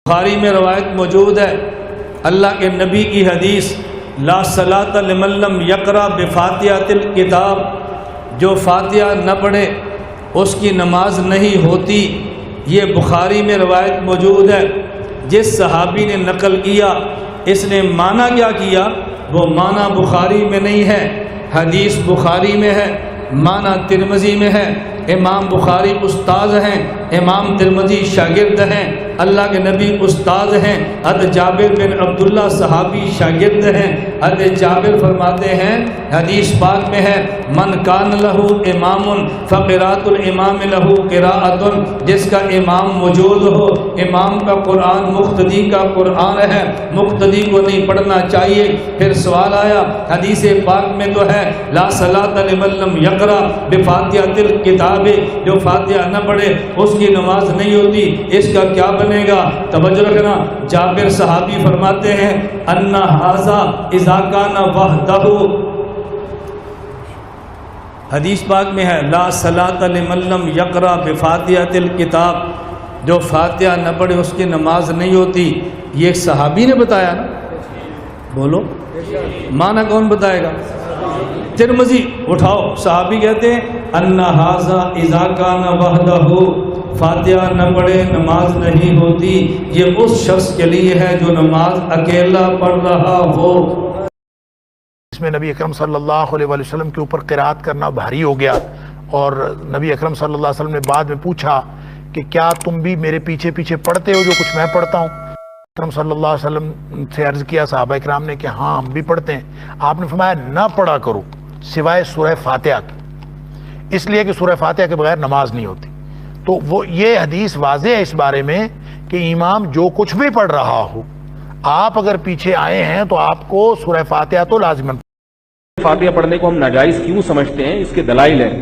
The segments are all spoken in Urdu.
بخاری میں روایت موجود ہے، اللہ کے نبی کی حدیث، لا صلاۃ لمن لم یقرأ بفاتحۃ الکتاب، جو فاتحہ نہ پڑھے اس کی نماز نہیں ہوتی۔ یہ بخاری میں روایت موجود ہے۔ جس صحابی نے نقل کیا اس نے معنی کیا کیا، وہ معنی بخاری میں نہیں ہے، حدیث بخاری میں ہے، معنی ترمذی میں ہے۔ امام بخاری استاد ہیں، امام ترمذی شاگرد ہیں، اللہ کے نبی استاد ہیں، حضرت جابر بن عبداللہ صحابی شاگرد ہیں۔ حضرت جابر فرماتے ہیں، حدیث پاک میں ہے، من کان لہو امام فقراۃ الامام لہو قراءۃ، جس کا امام موجود ہو، امام کا قرآن مقتدی کا قرآن ہے، مقتدی کو نہیں پڑھنا چاہیے۔ پھر سوال آیا، حدیث پاک میں تو ہے لا صلاۃ لمن لم یقرأ بفاتحۃ الکتاب، جو فاتحہ نہ پڑھے اس کی نماز نہیں ہوتی، اس کا کیا بنے گا؟ توجہ رکھنا، جابر صحابی فرماتے ہیں ان ھذا اذا کان وحدہ، حدیث پاک میں ہے لا صلاۃ لمن لم یقرأ بفاتحۃ الکتاب، جو فاتحہ نہ پڑھے اس کی نماز نہیں ہوتی۔ یہ ایک صحابی نے بتایا نا، بولو معنی کون بتائے گا؟ ترمذی اٹھاؤ، صحابی کہتے ہیں ان ھذا اذا کان وحدہ، فاتحہ نہ پڑھے نماز نہیں ہوتی۔ یہ اس شخص کے لیے ہے جو نماز اکیلا پڑھ رہا ہو۔ اس میں نبی اکرم صلی اللہ علیہ وسلم کے اوپر قرات کرنا بھاری ہو گیا، اور نبی اکرم صلی اللہ علیہ وسلم نے بعد میں پوچھا کہ کیا تم بھی میرے پیچھے پیچھے پڑھتے ہو جو کچھ میں پڑھتا ہوں؟ اکرم صلی اللہ علیہ وسلم سے عرض کیا صحابہ اکرام نے کہ ہاں ہم بھی پڑھتے ہیں۔ آپ نے فرمایا نہ پڑھا کرو سوائے سورہ فاتحہ کی، اس لیے کہ سورہ فاتحہ کے بغیر نماز نہیں ہوتی۔ تو وہ یہ حدیث واضح ہے اس بارے میں کہ امام جو کچھ بھی پڑھ رہا ہو، آپ اگر پیچھے آئے ہیں تو آپ کو سورہ فاتحہ تو لازماً۔ فاتحہ پڑھنے کو ہم ناجائز کیوں سمجھتے ہیں؟ اس کے دلائل ہیں۔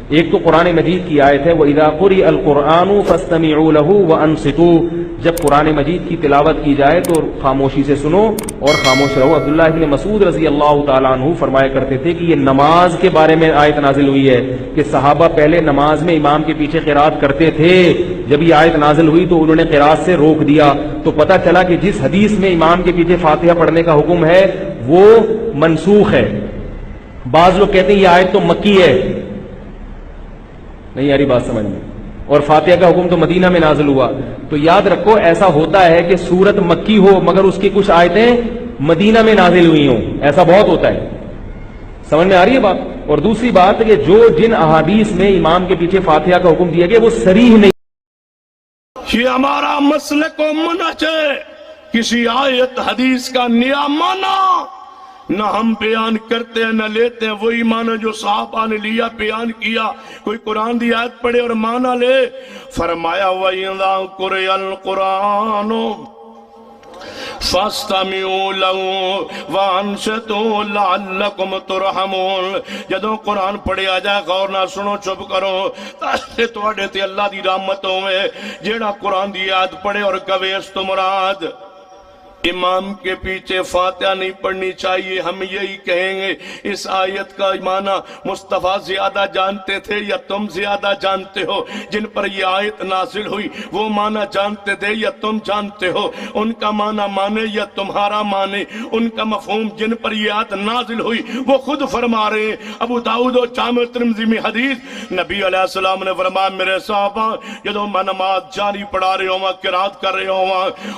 ایک تو قرآن مجید کی آیت ہے وَإِذَا قُرِئَ الْقُرْآنُ فَاسْتَمِعُوا لَهُ وَأَنصِتُوا، جب قرآن مجید کی تلاوت کی جائے تو خاموشی سے سنو اور خاموش رہو۔ عبداللہ ابن مسعود رضی اللہ تعالیٰ عنہ فرمایا کرتے تھے کہ یہ نماز کے بارے میں آیت نازل ہوئی ہے کہ صحابہ پہلے نماز میں امام کے پیچھے قرات کرتے تھے، جب یہ آیت نازل ہوئی تو انہوں نے قرات سے روک دیا، تو پتہ چلا کہ جس حدیث میں امام کے پیچھے فاتحہ پڑھنے کا حکم ہے وہ منسوخ ہے۔ بعض لوگ کہتے ہیں یہ آیت تو مکی ہے، نہیں یاری بات سمجھ میں، اور فاتحہ کا حکم تو مدینہ میں نازل ہوا۔ تو یاد رکھو ایسا ہوتا ہے کہ سورت مکی ہو مگر اس کی کچھ آیتیں مدینہ میں نازل ہوئی ہوں، ایسا بہت ہوتا ہے۔ سمجھ میں آ رہی ہے بات؟ اور دوسری بات کہ جو جن احادیث میں امام کے پیچھے فاتحہ کا حکم دیا گیا وہ صریح نہیں۔ یہ ہمارا مسلک و منہج ہے، کسی آیت حدیث کا نیا معنی نہ ہم بیان کرتے ہیں نہ لیتے ہیں، وہی معنی جو صحابہ نے لیا بیان کیا۔ کوئی قرآن دی آیت پڑھے اور معنی لے، فرمایا وَإِذَا قُرِئَ الْقُرْآنُ فَاسْتَمِعُوا لَهُ وَأَنصِتُوا لَعَلَّكُمْ تُرْحَمُونَ، جدوں قرآن پڑھیا جائے غور نہ سنو، چپ کرو تاکہ تواڈے تے اللہ دی رحمت ہوے۔ جیڑا قرآن دی آیت پڑھے اور کہے اس تو مراد امام کے پیچھے فاتحہ نہیں پڑھنی چاہیے، ہم یہی کہیں گے اس آیت کا معنی مصطفیٰ زیادہ جانتے تھے یا تم زیادہ جانتے ہو؟ جن پر یہ آیت نازل ہوئی وہ معنی جانتے تھے یا تم جانتے ہو؟ ان کا معنی مانے یا تمہارا مانے؟ ان کا مفہوم جن پر یہ آیت نازل ہوئی وہ خود فرما رہے ہیں۔ ابو داؤد و جامع ترمذی میں حدیث، نبی علیہ السلام نے فرمایا میرے صحابہ جدوں میں نماز جاری پڑھا رہے ہوں قرات کر رہے ہوں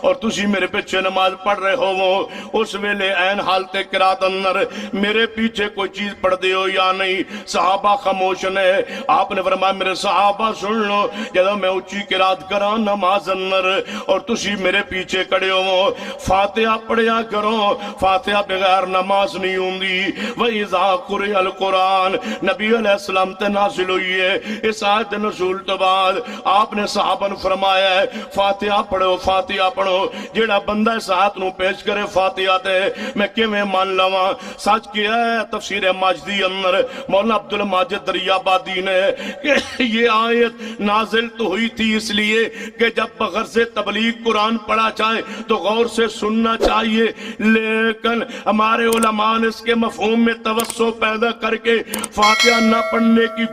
اور تسی میرے پیچھے نماز پڑھ رہے ہو، اس ویلے این حالت قرات اندر میرے پیچھے کوئی چیز پڑھ دے ہو یا نہیں؟ صحابہ خاموش نے۔ آپ نے فرمایا میرے صحابہ سن لو، جب میں اونچی قرات کراں نماز اندر اور تسی میرے پیچھے کھڑے ہو، فاتحہ پڑھیا کرو، فاتحہ بغیر نماز نہیں ہوندی۔ وَإِذَا قُرِئَ الْقُرْآنُ، نبی علیہ السلام تے نازل ہوئی ہے اس آیت نزول تو بعد آپ نے صحابہ نے فرمایا ہے فاتحہ پڑھو، فاتحہ پڑھو۔ جیڑا بندہ اس آیت نو پیش کرے فاتحہ تے میں کیویں مان لواں؟ سچ کیا ہے تفسیر ماجدی اندر مولانا عبد الماجد دریابادی نے کہ یہ آیت نازل تو ہوئی تھی اس لیے کہ جب بغرض تبلیغ قرآن پڑھا جائے تو غور سے سننا چاہیے، لیکن ہمارے علماء نے اس کے مفہوم میں توسع پیدا کر کے فاتحہ نہ پڑھنے کی